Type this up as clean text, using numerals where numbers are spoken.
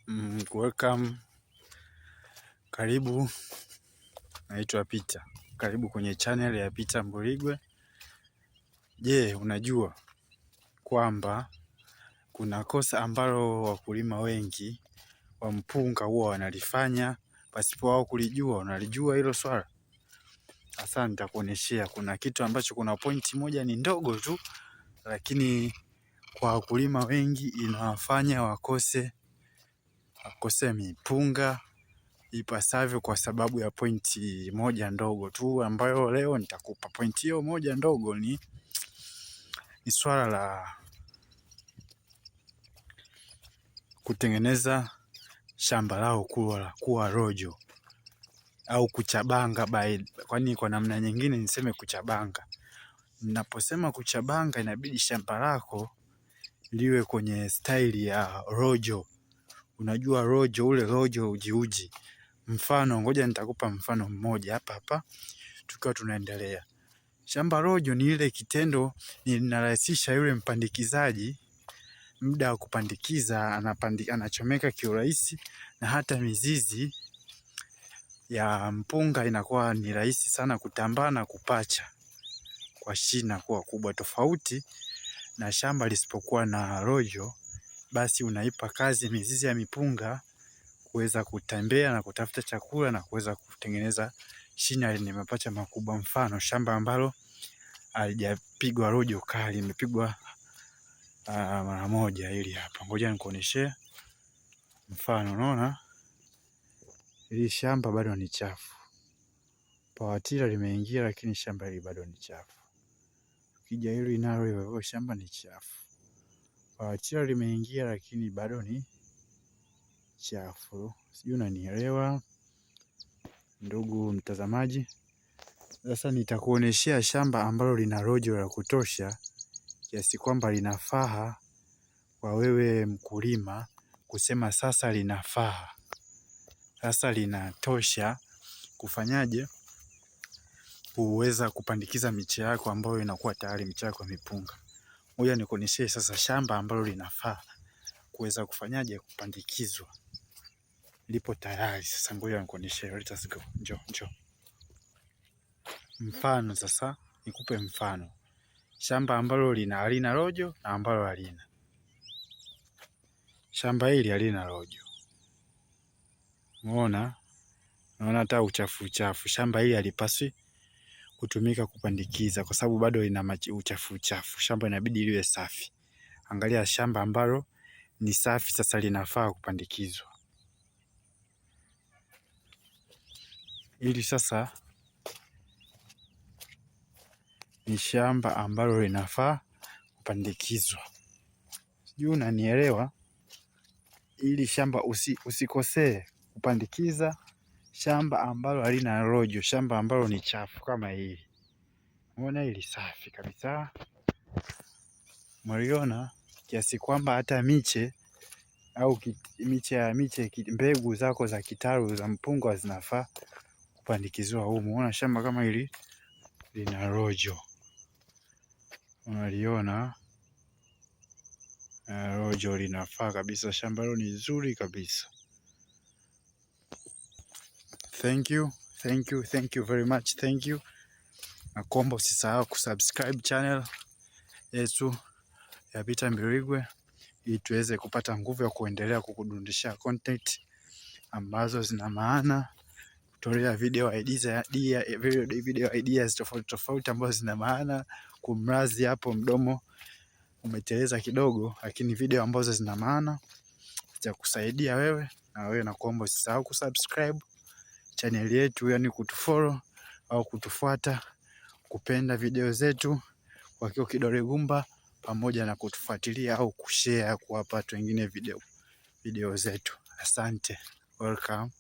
Welcome. Karibu. Naitwa Peter. Karibu kwenye channel ya Peter Mburigwe. Je, unajua kwamba kuna kosa ambalo wakulima wengi wa mpunga huwa wanalifanya pasipo wao kulijua? Unalijua hilo swala? Sasa nitakuoneshea. Kuna kitu ambacho kuna pointi moja ni ndogo tu, lakini kwa wakulima wengi inawafanya wakose mipunga ipasavyo kwa sababu ya pointi moja ndogo tu, ambayo leo nitakupa. Pointi hiyo moja ndogo ni swala la kutengeneza shamba lao kuwa rojo au kuchabanga kwani kwa namna nyingine niseme kuchabanga. Ninaposema kuchabanga, inabidi shamba lako liwe kwenye staili ya rojo. Unajua rojo, ule rojo uji. Mfano, ngoja nitakupa mfano mmoja hapa tukiwa tunaendelea. Shamba rojo ni ile kitendo linarahisisha yule mpandikizaji muda wa kupandikiza, anachomeka kiurahisi, na hata mizizi ya mpunga inakuwa ni rahisi sana kutambaa na kupacha kwa shina kuwa kubwa, tofauti na shamba lisipokuwa na rojo. Basi unaipa kazi mizizi ya mipunga kuweza kutembea na kutafuta chakula na kuweza kutengeneza shina lenye mapacha makubwa. Mfano, shamba ambalo halijapigwa rojo kali, imepigwa mara moja, ili hapa. Ngoja nikuoneshe mfano. Unaona hili shamba bado ni chafu, pawatila limeingia, lakini shamba hili bado ni chafu. Ukija hili nalo hivyo, shamba ni chafu, pawatila limeingia, lakini bado ni chafu. Sijui unanielewa ndugu mtazamaji? Sasa nitakuoneshea shamba ambalo lina rojo la kutosha kiasi kwamba linafaa kwa wewe mkulima kusema sasa linafaa, sasa linatosha kufanyaje, kuweza kupandikiza miche yako ambayo inakuwa tayari miche yako mipunga. Ngoja nikuonyeshe sasa shamba ambalo linafaa kuweza kufanyaje, kupandikizwa, lipo tayari. Sasa ngoja nikuonyeshe. Let's go. Njoo. Mfano sasa, nikupe mfano shamba ambalo halina rojo na ambalo halina. Shamba hili halina rojo. Umeona? Naona hata uchafu. Shamba hili halipaswi kutumika kupandikiza kwa sababu bado lina uchafu. Shamba inabidi liwe safi. Angalia shamba ambalo ni safi sasa linafaa kupandikizwa. Hili sasa ni shamba ambalo linafaa kupandikizwa. Sijui unanielewa? Ili shamba usikosee kupandikiza shamba ambalo halina rojo, shamba ambalo ni chafu kama hili. Umeona hili safi kabisa. Mliona kiasi kwamba hata miche au mbegu zako za kitalu za mpunga zinafaa kupandikizwa huko. Umeona shamba kama hili lina rojo. Unaliona? Rojo linafaa kabisa, shamba hilo ni nzuri kabisa. Thank you very much. Thank you. Nakuomba usisahau kusubscribe channel yetu ya Peter Mburigwe ili tuweze kupata nguvu ya kuendelea kukudundisha content ambazo zina maana, kutolea video ideas tofauti ambazo zina maana. Kumrazi hapo mdomo umeteleza kidogo, lakini video ambazo zina maana zitakusaidia wewe na wewe. Nakuomba usisahau kusubscribe channel yetu, yani kutufollow au kutufuata, kupenda video zetu kwa kidole gumba, pamoja na kutufuatilia au kushare kuwapa watu wengine video zetu. Asante. Welcome.